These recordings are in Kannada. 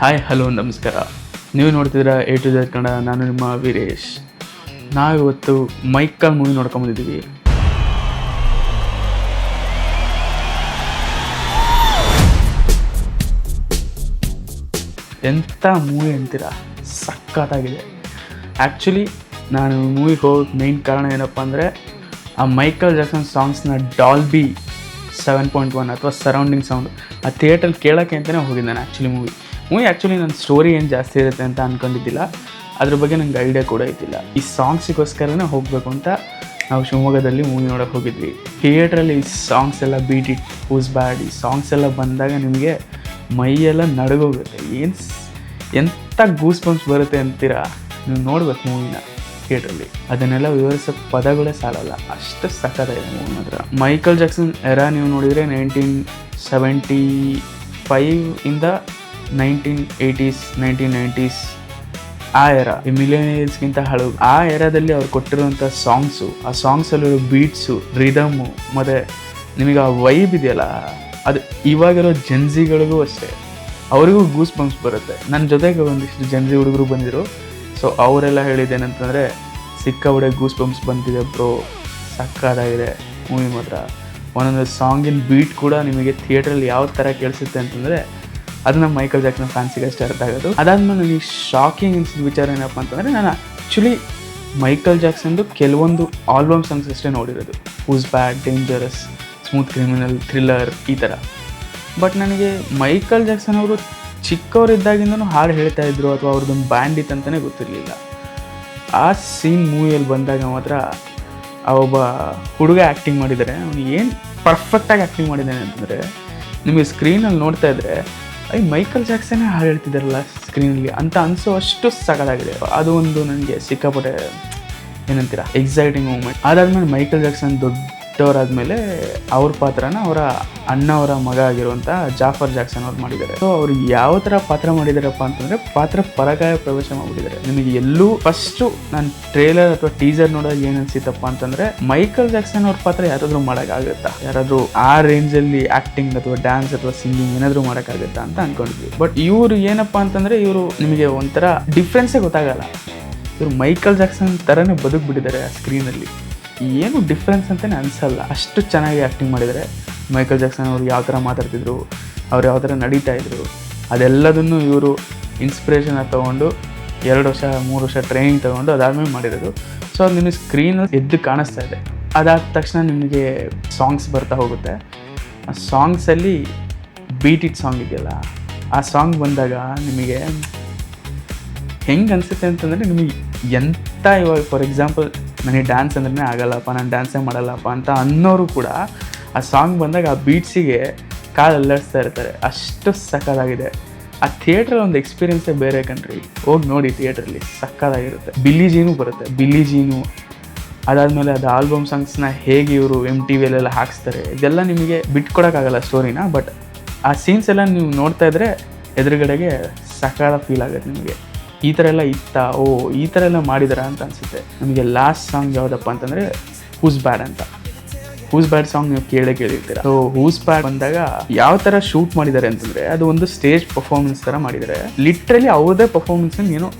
ಹಾಯ್ ಹಲೋ ನಮಸ್ಕಾರ. ನೀವು ನೋಡ್ತಿದ್ದೀರಾ ಎ ಟು ಝೆಡ್ ಕನ್ನಡ. ನಾನು ನಿಮ್ಮ ವೀರೇಶ್. ನಾವಿವತ್ತು ಮೈಕಲ್ ಮೂವಿ ನೋಡ್ಕೊಂಬಂದಿದ್ದೀವಿ. ಎಂಥ ಮೂವಿ ಅಂತೀರಾ, ಸಖತ್ತಾಗಿದೆ. ಆ್ಯಕ್ಚುಲಿ ನಾನು ಮೂವಿಗೆ ಹೋಗೋಕ್ಕೆ ಮೇಯ್ನ್ ಕಾರಣ ಏನಪ್ಪ ಅಂದರೆ ಆ ಮೈಕಲ್ ಜಾಕ್ಸನ್ ಸಾಂಗ್ಸ್ನ ಡಾಲ್ಬಿ 7.1 ಅಥವಾ ಸರೌಂಡಿಂಗ್ ಸೌಂಡ್ ಆ ಥಿಯೇಟ್ರಲ್ಲಿ ಕೇಳೋಕ್ಕೆ ಅಂತಲೇ ಹೋಗಿದ್ದೆ ನಾನು. ಮೂವಿ ಆ್ಯಕ್ಚುಲಿ ನನ್ನ ಸ್ಟೋರಿ ಏನು ಜಾಸ್ತಿ ಇರುತ್ತೆ ಅಂತ ಅಂದ್ಕೊಂಡಿದ್ದಿಲ್ಲ. ಅದ್ರ ಬಗ್ಗೆ ನನಗೆ ಐಡಿಯಾ ಕೂಡ ಇದ್ದಿಲ್ಲ. ಈ ಸಾಂಗ್ಸಿಗೋಸ್ಕರನೇ ಹೋಗಬೇಕು ಅಂತ ನಾವು ಶಿವಮೊಗ್ಗದಲ್ಲಿ ಮೂವಿ ನೋಡೋಕೆ ಹೋಗಿದ್ವಿ. ಥಿಯೇಟ್ರಲ್ಲಿ ಈ ಸಾಂಗ್ಸ್ ಎಲ್ಲ ಬೀಟ್ ಇಟ್ ಹೂಸ್ ಬ್ಯಾಡ್ ಈ ಸಾಂಗ್ಸ್ ಎಲ್ಲ ಬಂದಾಗ ನಿಮಗೆ ಮೈಯೆಲ್ಲ ನಡುಗೋಗುತ್ತೆ. ಎಂಥ ಗೂಸ್ ಬಂಪ್ಸ್ ಬರುತ್ತೆ ಅಂತೀರಾ. ನೀವು ನೋಡ್ಬೇಕು ಮೂವಿನ ಥಿಯೇಟ್ರಲ್ಲಿ. ಅದನ್ನೆಲ್ಲ ವಿವರಿಸೋ ಪದಗಳೇ ಸಾಲಲ್ಲ, ಅಷ್ಟು ಸಖತ್ತಾಗಿದೆ ಮೂವಿ ಮಾತ್ರ. ಮೈಕಲ್ ಜಾಕ್ಸನ್ ಎರಾ ನೀವು ನೋಡಿದರೆ 1975 ಇಂದ 1980s 1990s ಆ ಎರಾ, ಈ ಮಿಲಿಯನಿಯರ್ಸ್ಗಿಂತ ಹಳವು ಆ ಎರಾದಲ್ಲಿ ಅವ್ರು ಕೊಟ್ಟಿರುವಂಥ ಸಾಂಗ್ಸು, ಆ ಸಾಂಗ್ಸಲ್ಲಿರೋ ಬೀಟ್ಸು, ರಿದಮ್ಮು ಮತ್ತು ನಿಮಗೆ ಆ ವೈಬ್ ಇದೆಯಲ್ಲ, ಅದು ಇವಾಗಿರೋ ಜನ್ಸಿಗಳಿಗೂ ಅಷ್ಟೇ, ಅವರಿಗೂ ಗೂಸ್ ಬಂಪ್ಸ್ ಬರುತ್ತೆ. ನನ್ನ ಜೊತೆಗೆ ಒಂದಿಷ್ಟು ಜನ್ಸಿ ಹುಡುಗರು ಬಂದಿದ್ರು. ಸೊ ಅವರೆಲ್ಲ ಹೇಳಿದ್ದೇನಂತಂದರೆ ಸಿಕ್ಕಾಬಡೆ ಗೂಸ್ ಬಂಪ್ಸ್ ಬಂದಿದೆ ಬ್ರೋ, ಸಕ್ಕತ್ತಾಗಿದೆ ಮೂವಿ ಮಾತ್ರ. ಒಂದೊಂದು ಸಾಂಗಿನ ಬೀಟ್ ಕೂಡ ನಿಮಗೆ ಥಿಯೇಟ್ರಲ್ಲಿ ಯಾವ ಥರ ಕೇಳಿಸುತ್ತೆ ಅಂತಂದರೆ ಅದು ನಮ್ಮ ಮೈಕಲ್ ಜಾಕ್ಸನ್ ಫ್ಯಾನ್ಸಿಗೆ ಅಷ್ಟೇ ಅರ್ಥ ಆಗೋದು. ಅದಾದ್ಮೇಲೆ ನನಗೆ ಶಾಕಿಂಗ್ ಅನಿಸಿದ ವಿಚಾರ ಏನಪ್ಪ ಅಂತಂದರೆ, ನಾನು ಆ್ಯಕ್ಚುಲಿ ಮೈಕಲ್ ಜಾಕ್ಸನ್ದು ಕೆಲವೊಂದು ಆಲ್ಬಮ್ ಸಾಂಗ್ಸ್ ಅಷ್ಟೇ ನೋಡಿರೋದು. ಹೂಸ್ ಬ್ಯಾಡ್, ಡೇಂಜರಸ್, ಸ್ಮೂತ್ ಕ್ರಿಮಿನಲ್, ಥ್ರಿಲ್ಲರ್ ಈ ಥರ. ಬಟ್ ನನಗೆ ಮೈಕಲ್ ಜಾಕ್ಸನ್ ಅವರು ಚಿಕ್ಕವರಿದ್ದಾಗಿಂದನೂ ಹಾಡು ಹೇಳ್ತಾ ಇದ್ರು ಅಥವಾ ಅವ್ರದ್ದೊಂದು ಬ್ಯಾಂಡ್ ಇತ್ತಂತಲೇ ಗೊತ್ತಿರಲಿಲ್ಲ. ಆ ಸೀನ್ ಮೂವಿಯಲ್ಲಿ ಬಂದಾಗ ಮಾತ್ರ ಆ ಒಬ್ಬ ಹುಡುಗ ಆ್ಯಕ್ಟಿಂಗ್ ಮಾಡಿದ್ದಾರೆ. ಅವನು ಏನು ಪರ್ಫೆಕ್ಟಾಗಿ ಆ್ಯಕ್ಟಿಂಗ್ ಮಾಡಿದ್ದಾನೆ ಅಂತಂದರೆ, ನಿಮಗೆ ಸ್ಕ್ರೀನಲ್ಲಿ ನೋಡ್ತಾ ಇದ್ದರೆ ಮೈಕಲ್ ಜಾಕ್ಸನ್ನೇ ಹಾಡು ಹೇಳ್ತಿದ್ದಾರಲ್ಲ ಸ್ಕ್ರೀನಲ್ಲಿ ಅಂತ ಅನಿಸೋ ಅಷ್ಟು ಸಖತ್ತಾಗಿದೆ. ಅದು ಒಂದು ನನಗೆ ಸಿಕ್ಕಾಪಟ್ಟೆ ಏನಂತೀರ ಎಕ್ಸೈಟಿಂಗ್ ಮೂಮೆಂಟ್. ಅದಾದಮೇಲೆ ಮೈಕಲ್ ಜಾಕ್ಸನ್ ದೊಡ್ಡವರಾದಮೇಲೆ ಅವ್ರ ಪಾತ್ರನ ಅವರ ಅಣ್ಣವರ ಮಗ ಆಗಿರುವಂಥ ಜಾಫರ್ ಜಾಕ್ಸನ್ ಅವ್ರು ಮಾಡಿದ್ದಾರೆ. ಸೊ ಅವ್ರು ಯಾವ ಥರ ಪಾತ್ರ ಮಾಡಿದಾರಪ್ಪ ಅಂತಂದರೆ, ಪಾತ್ರ ಪರಕಾಯ ಪ್ರವೇಶ ಮಾಡಿಬಿಟ್ಟಿದ್ದಾರೆ. ನಿಮಗೆ ಎಲ್ಲೂ ಫಸ್ಟು ನಾನು ಟ್ರೇಲರ್ ಅಥವಾ ಟೀಸರ್ ನೋಡೋದು ಏನು ಅನ್ಸಿತ್ತಪ್ಪ ಅಂತಂದರೆ, ಮೈಕಲ್ ಜಾಕ್ಸನ್ ಅವ್ರ ಪಾತ್ರ ಯಾರಾದರೂ ಮಾಡೋಕ್ಕಾಗುತ್ತಾ, ಯಾರಾದರೂ ಆ ರೇಂಜಲ್ಲಿ ಆ್ಯಕ್ಟಿಂಗ್ ಅಥವಾ ಡ್ಯಾನ್ಸ್ ಅಥವಾ ಸಿಂಗಿಂಗ್ ಏನಾದರೂ ಮಾಡೋಕ್ಕಾಗುತ್ತಾ ಅಂತ ಅಂದ್ಕೊಂಡಿದ್ವಿ. ಬಟ್ ಇವರು ಏನಪ್ಪ ಅಂತಂದರೆ, ಇವರು ನಿಮಗೆ ಒಂಥರ ಡಿಫ್ರೆನ್ಸೇ ಗೊತ್ತಾಗಲ್ಲ. ಇವರು ಮೈಕಲ್ ಜಾಕ್ಸನ್ ಥರನೇ ಬದುಕ್ಬಿಟ್ಟಿದ್ದಾರೆ ಆ ಸ್ಕ್ರೀನಲ್ಲಿ. ಏನು ಡಿಫ್ರೆನ್ಸ್ ಅಂತಲೇ ಅನಿಸಲ್ಲ, ಅಷ್ಟು ಚೆನ್ನಾಗಿ ಆ್ಯಕ್ಟಿಂಗ್ ಮಾಡಿದ್ದಾರೆ. ಮೈಕಲ್ ಜಾಕ್ಸನ್ ಅವರು ಯಾವ ಥರ ಮಾತಾಡ್ತಿದ್ರು, ಅವ್ರು ಯಾವ ಥರ ನಡೀತಾ ಇದ್ರು, ಅದೆಲ್ಲದನ್ನು ಇವರು ಇನ್ಸ್ಪಿರೇಷನ್ ತೊಗೊಂಡು 2 ವರ್ಷ 3 ವರ್ಷ ಟ್ರೈನಿಂಗ್ ತೊಗೊಂಡು ಅದಾದಮೇಲೆ ಮಾಡಿರೋದು. ಸೊ ಅದು ನಿಮಗೆ ಸ್ಕ್ರೀನಲ್ಲಿ ಎದ್ದು ಕಾಣಿಸ್ತಾ ಇದೆ. ಅದಾದ ತಕ್ಷಣ ನಿಮಗೆ ಸಾಂಗ್ಸ್ ಬರ್ತಾ ಹೋಗುತ್ತೆ. ಆ ಸಾಂಗ್ಸಲ್ಲಿ ಬೀಟ್ ಇಟ್ ಸಾಂಗ್ ಇದೆಯಲ್ಲ, ಆ ಸಾಂಗ್ ಬಂದಾಗ ನಿಮಗೆ ಹೆಂಗೆ ಅನಿಸುತ್ತೆ ಅಂತಂದರೆ, ನಿಮಗೆ ಎಂಥ ಇವಾಗ ಫಾರ್ ಎಕ್ಸಾಂಪಲ್ ನನಗೆ ಡ್ಯಾನ್ಸ್ ಅಂದ್ರೆ ಆಗಲ್ಲಪ್ಪ, ನಾನು ಡ್ಯಾನ್ಸೇ ಮಾಡಲ್ಲಪ್ಪ ಅಂತ ಅನ್ನೋರು ಕೂಡ ಆ ಸಾಂಗ್ ಬಂದಾಗ ಆ ಬೀಟ್ಸಿಗೆ ಕಾಲು ಅಲ್ಲಾಡಿಸ್ತಾ ಇರ್ತಾರೆ. ಅಷ್ಟು ಸಕ್ಕತ್ತಾಗಿದೆ. ಆ ಥಿಯೇಟ್ರಲ್ಲಿ ಒಂದು ಎಕ್ಸ್ಪೀರಿಯನ್ಸೇ ಬೇರೆ ಕಣ್ರಿ. ಹೋಗಿ ನೋಡಿ ಥಿಯೇಟ್ರಲ್ಲಿ, ಸಕ್ಕತ್ತಾಗಿರುತ್ತೆ. ಬಿಲ್ಲಿ ಜೀನು ಬರುತ್ತೆ, ಬಿಲ್ಲಿ ಜೀನು. ಅದಾದಮೇಲೆ ಅದು ಆಲ್ಬಮ್ ಸಾಂಗ್ಸ್ನ ಹೇಗೆ ಇವರು MTVಯಲ್ಲೆಲ್ಲ ಹಾಕ್ಸ್ತಾರೆ, ಇದೆಲ್ಲ ನಿಮಗೆ ಬಿಟ್ಕೊಡೋಕ್ಕಾಗಲ್ಲ ಸ್ಟೋರಿನ. ಬಟ್ ಆ ಸೀನ್ಸ್ ಎಲ್ಲ ನೀವು ನೋಡ್ತಾ ಇದ್ದರೆ ಎದುರುಗಡೆಗೆ ಸಕ್ಕತ್ತ ಫೀಲ್ ಆಗುತ್ತೆ ನಿಮಗೆ. ಈ ಥರ ಎಲ್ಲ ಇತ್ತಾ, ಈ ಥರ ಎಲ್ಲ ಮಾಡಿದಾರ ಅಂತ ಅನಿಸುತ್ತೆ. ನಮಗೆ ಲಾಸ್ಟ್ ಸಾಂಗ್ ಯಾವುದಪ್ಪ ಅಂತಂದರೆ ಹೂಸ್ ಬ್ಯಾಡ್ ಅಂತ. ಹೂಸ್ ಬ್ಯಾಡ್ ಸಾಂಗ್ ನೀವು ಕೇಳಿರ್ತೀರ. ಸೊ ಹೂಸ್ ಬ್ಯಾಡ್ ಬಂದಾಗ ಯಾವ ಥರ ಶೂಟ್ ಮಾಡಿದ್ದಾರೆ ಅಂತಂದರೆ, ಅದು ಒಂದು ಸ್ಟೇಜ್ ಪರ್ಫಾರ್ಮೆನ್ಸ್ ಥರ ಮಾಡಿದ್ದಾರೆ. ಲಿಟ್ರಲಿ ಅವ್ರದ್ದೇ ಪರ್ಫಾರ್ಮೆನ್ಸ್ನ ಏನೋ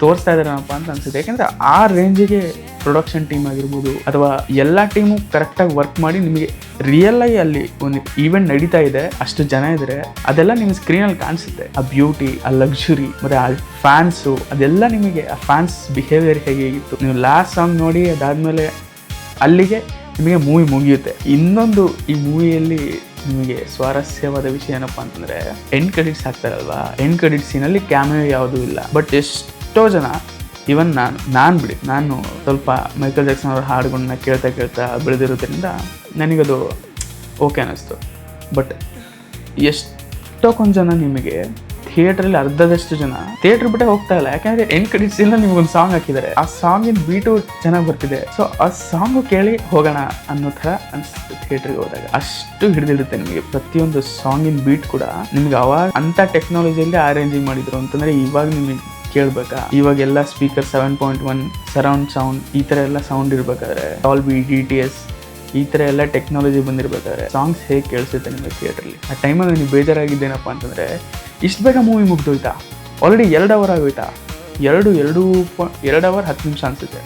ತೋರಿಸ್ತಾ ಇದ್ದಾರಪ್ಪ ಅಂತ ಅನಿಸುತ್ತೆ. ಯಾಕೆಂದರೆ ಆ ರೇಂಜಿಗೆ ಪ್ರೊಡಕ್ಷನ್ ಟೀಮ್ ಆಗಿರ್ಬೋದು ಅಥವಾ ಎಲ್ಲ ಟೀಮು ಕರೆಕ್ಟಾಗಿ ವರ್ಕ್ ಮಾಡಿ ನಿಮಗೆ ರಿಯಲಾಗಿ ಅಲ್ಲಿ ಒಂದು ಈವೆಂಟ್ ನಡೀತಾ ಇದೆ, ಅಷ್ಟು ಜನ ಇದ್ದಾರೆ, ಅದೆಲ್ಲ ನಿಮ್ಮ ಸ್ಕ್ರೀನಲ್ಲಿ ಕಾಣಿಸುತ್ತೆ. ಆ ಬ್ಯೂಟಿ, ಆ ಲಕ್ಸುರಿ ಮತ್ತು ಆ ಫ್ಯಾನ್ಸು, ಅದೆಲ್ಲ ನಿಮಗೆ ಆ ಫ್ಯಾನ್ಸ್ ಬಿಹೇವಿಯರ್ ಹೇಗಿತ್ತು. ನೀವು ಲಾಸ್ಟ್ ಸಾಂಗ್ ನೋಡಿ ಅದಾದಮೇಲೆ ಅಲ್ಲಿಗೆ ನಿಮಗೆ ಮೂವಿ ಮುಗಿಯುತ್ತೆ. ಇನ್ನೊಂದು ಈ ಮೂವಿಯಲ್ಲಿ ನಿಮಗೆ ಸ್ವಾರಸ್ಯವಾದ ವಿಷಯ ಏನಪ್ಪ ಅಂತಂದರೆ, ಎಂಡ್ ಕ್ರೆಡಿಟ್ಸ್ ಹಾಕ್ತಾರಲ್ವಾ, ಎಂಡ್ ಕ್ರೆಡಿಟ್ಸ್ ಸೀನಲ್ಲಿ ಕ್ಯಾಮಿಯೋ ಯಾವುದೂ ಇಲ್ಲ. ಬಟ್ ಎಷ್ಟೋ ಜನ, ಇವನ್ ನಾನು ಬಿಡಿ, ನಾನು ಸ್ವಲ್ಪ ಮೈಕಲ್ ಜಾಕ್ಸನ್ ಅವ್ರ ಹಾಡುಗಳನ್ನ ಕೇಳ್ತಾ ಬೆಳೆದಿರೋದ್ರಿಂದ ನನಗದು ಓಕೆ ಅನ್ನಿಸ್ತು. ಬಟ್ ಎಷ್ಟೋ ಕೊಂದು ಜನ ನಿಮಗೆ ಥಿಯೇಟ್ರಲ್ಲಿ ಅರ್ಧದಷ್ಟು ಜನ ಥಿಯೇಟ್ರ್ ಬಿಟ್ಟೆ ಹೋಗ್ತಾ ಇಲ್ಲ. ಯಾಕೆಂದರೆ ಎಂಡ್ ಕ್ರೆಡಿಟ್ಸ್ ಇಲ್ಲ ನಿಮಗೊಂದು ಸಾಂಗ್ ಹಾಕಿದ್ದಾರೆ, ಆ ಸಾಂಗಿನ ಬೀಟು ಚೆನ್ನಾಗಿ ಬರ್ತಿದೆ. ಸೊ ಆ ಸಾಂಗು ಕೇಳಿ ಹೋಗೋಣ ಅನ್ನೋ ಥರ ಅನಿಸುತ್ತೆ ಥಿಯೇಟ್ರಿಗೆ ಹೋದಾಗ. ಅಷ್ಟು ಹಿಡಿದಿರುತ್ತೆ ನಿಮಗೆ ಪ್ರತಿಯೊಂದು ಸಾಂಗಿನ ಬೀಟ್ ಕೂಡ. ನಿಮ್ಗೆ ಅವಾಗ ಅಂಥ ಟೆಕ್ನಾಲಜಿಯಲ್ಲಿ ಅರೇಂಜಿಂಗ್ ಮಾಡಿದ್ರು ಅಂತಂದರೆ ಇವಾಗ ನಿಮಗೆ ಕೇಳಬೇಕಾ? ಇವಾಗೆಲ್ಲ ಸ್ಪೀಕರ್ 7.1 ಸರೌಂಡ್ ಸೌಂಡ್ ಈ ಥರ ಎಲ್ಲ ಸೌಂಡ್ ಇರಬೇಕಾದ್ರೆ ಡಾಲ್ಬಿ, DTS ಈ ಥರ ಎಲ್ಲ ಟೆಕ್ನಾಲಜಿ ಬಂದಿರ್ಬೇಕಾದ್ರೆ ಸಾಂಗ್ಸ್ ಹೇಗೆ ಕೇಳಿಸುತ್ತೆ ನಿಮಗೆ ಥಿಯೇಟ್ರಲ್ಲಿ? ಆ ಟೈಮಲ್ಲಿ ನೀವು ಬೇಜಾರಾಗಿದ್ದೇನಪ್ಪ ಅಂತಂದರೆ, ಇಷ್ಟು ಬೇಗ ಮೂವಿ ಮುಗ್ದೋಯ್ತಾ, ಆಲ್ರೆಡಿ 2 ಅವರ್ ಆಗೋಯ್ತಾ, 2 ಅವರ್ 10 ನಿಮಿಷ ಅನಿಸುತ್ತೆ.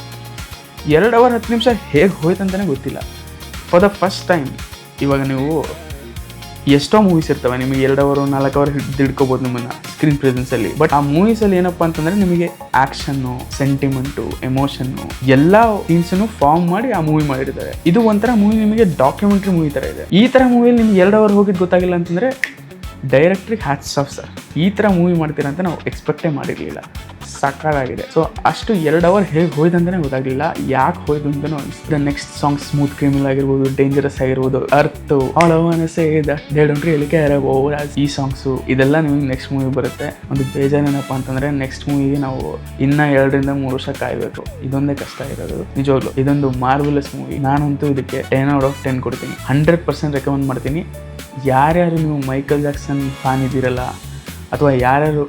2 ಅವರ್ 10 ನಿಮಿಷ ಹೇಗೆ ಹೋಯ್ತಂತಲೇ ಗೊತ್ತಿಲ್ಲ. ಫಾರ್ ದ ಫಸ್ಟ್ ಟೈಮ್ ಇವಾಗ ನೀವು ಎಷ್ಟೋ ಮೂವೀಸ್ ಇರ್ತವೆ, ನಿಮಗೆ 2 ಅವರ್ 4 ಅವರ್ ಹಿಡ್ಕೋಬೋದು ನಿಮ್ಮನ್ನು ಸ್ಕ್ರೀನ್ ಪ್ರೆಸೆನ್ಸಲ್ಲಿ. ಬಟ್ ಆ ಮೂವೀಸಲ್ಲಿ ಏನಪ್ಪ ಅಂತಂದರೆ ನಿಮಗೆ ಆ್ಯಕ್ಷನ್ನು, ಸೆಂಟಿಮೆಂಟು, ಎಮೋಷನ್ನು ಎಲ್ಲ ಸೀನ್ಸನ್ನು ಫಾರ್ಮ್ ಮಾಡಿ ಆ ಮೂವಿ ಮಾಡಿರ್ತಾರೆ. ಇದು ಒಂಥರ ಮೂವಿ ನಿಮಗೆ ಡಾಕ್ಯುಮೆಂಟ್ರಿ ಮೂವಿ ಥರ ಇದೆ. ಈ ಥರ ಮೂವಿಯಲ್ಲಿ ನಿಮ್ಗೆ 2 ಅವರ್ ಹೋಗಿದ್ದು ಗೊತ್ತಾಗಿಲ್ಲ ಅಂತಂದರೆ ಡೈರೆಕ್ಟ್ರಿಗೆ ಹ್ಯಾಟ್ಸ್ ಆಫ್ ಸರ್. ಈ ಥರ ಮೂವಿ ಮಾಡ್ತೀರಾ ಅಂತ ನಾವು ಎಕ್ಸ್ಪೆಕ್ಟೇ ಮಾಡಿರಲಿಲ್ಲ. ಸಕ್ಕತ್ತಾಗಿದೆ. ಸೊ ಅಷ್ಟು 2 ಅವರ್ ಹೇಗೆ ಹೋಯ್ತಂತಲೇ ಗೊತ್ತಾಗಲಿಲ್ಲ, ಯಾಕೆ ಹೋಯ್ತು ಅಂತಲೂ ಅನಿಸ್ತು. ನೆಕ್ಸ್ಟ್ ಸಾಂಗ್ ಸ್ಮೂತ್ ಕ್ರಿಮಿನಲ್ ಆಗಿರ್ಬೋದು, ಡೇಂಜರಸ್ ಆಗಿರ್ಬೋದು, earth, all I want to say that they don't really care about ಈ ಸಾಂಗ್ಸು ಇದೆಲ್ಲ ನಿಮಗೆ ನೆಕ್ಸ್ಟ್ ಮೂವಿ ಬರುತ್ತೆ. ಒಂದು ಬೇಜಾರೇನಪ್ಪ ಅಂತಂದರೆ ನೆಕ್ಸ್ಟ್ ಮೂವಿಗೆ ನಾವು ಇನ್ನೂ 2 ರಿಂದ 3 ವರ್ಷ ಕಾಯಬೇಕು. ಇದೊಂದೇ ಕಷ್ಟ ಇರೋದು ನಿಜವಾಗ್ಲೂ. ಇದೊಂದು ಮಾರ್ವೆಲಸ್ ಮೂವಿ. ನಾನಂತೂ ಇದಕ್ಕೆ 10 ಔಟ್ ಆಫ್ 10 ಕೊಡ್ತೀನಿ. 100% ರೆಕಮೆಂಡ್ ಮಾಡ್ತೀನಿ. ಯಾರ್ಯಾರು ನೀವು ಮೈಕಲ್ ಜಾಕ್ಸನ್ ಫ್ಯಾನ್ ಇದ್ದೀರಲ್ಲ, ಅಥವಾ ಯಾರ್ಯಾರು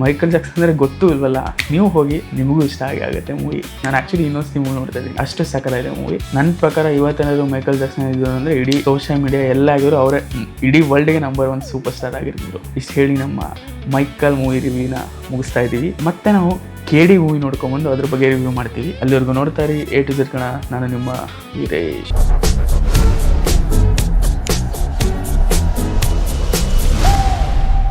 ಮೈಕಲ್ ಜಾಕ್ಸನ್ ಅಂದರೆ ಗೊತ್ತೂ ಇಲ್ವಲ್ಲ, ನೀವು ಹೋಗಿ, ನಿಮಗೂ ಇಷ್ಟ ಆಗುತ್ತೆ ಮೂವಿ. ನಾನು ಆ್ಯಕ್ಚುಲಿ ಇನ್ನೊಂದು ಮೂವಿ ನೋಡ್ತಾ ಇದ್ದೀನಿ, ಅಷ್ಟು ಸಕ್ಕತ್ತಾಗಿದೆ ಮೂವಿ. ನನ್ನ ಪ್ರಕಾರ ಇವತ್ತೇನಾದ್ರು ಮೈಕಲ್ ಜಾಕ್ಸನ್ ಇದ್ದರು ಅಂದರೆ ಇಡೀ ಸೋಷಿಯಲ್ ಮೀಡಿಯಾ ಎಲ್ಲ ಆಗಿದ್ರು ಅವರೇ ಇಡೀ ವರ್ಲ್ಡ್ಗೆ ನಂಬರ್ 1 ಸೂಪರ್ ಸ್ಟಾರ್ ಆಗಿರ್ತಿದ್ರು. ಇಷ್ಟು ಹೇಳಿ ನಮ್ಮ ಮೈಕಲ್ ಮೂವಿ ರಿವ್ಯೂನ ಮುಗಿಸ್ತಾ ಇದ್ದೀವಿ. ಮತ್ತೆ ನಾವು KD ಮೂವಿ ನೋಡ್ಕೊಂಬಂದು ಅದ್ರ ಬಗ್ಗೆ ರಿವ್ಯೂ ಮಾಡ್ತೀವಿ. ಅಲ್ಲಿವರೆಗೂ ನೋಡ್ತಾ ಇರಿ A to Z ಕಣ. ನಾನು ನಿಮ್ಮ ವೀರೇಶ್.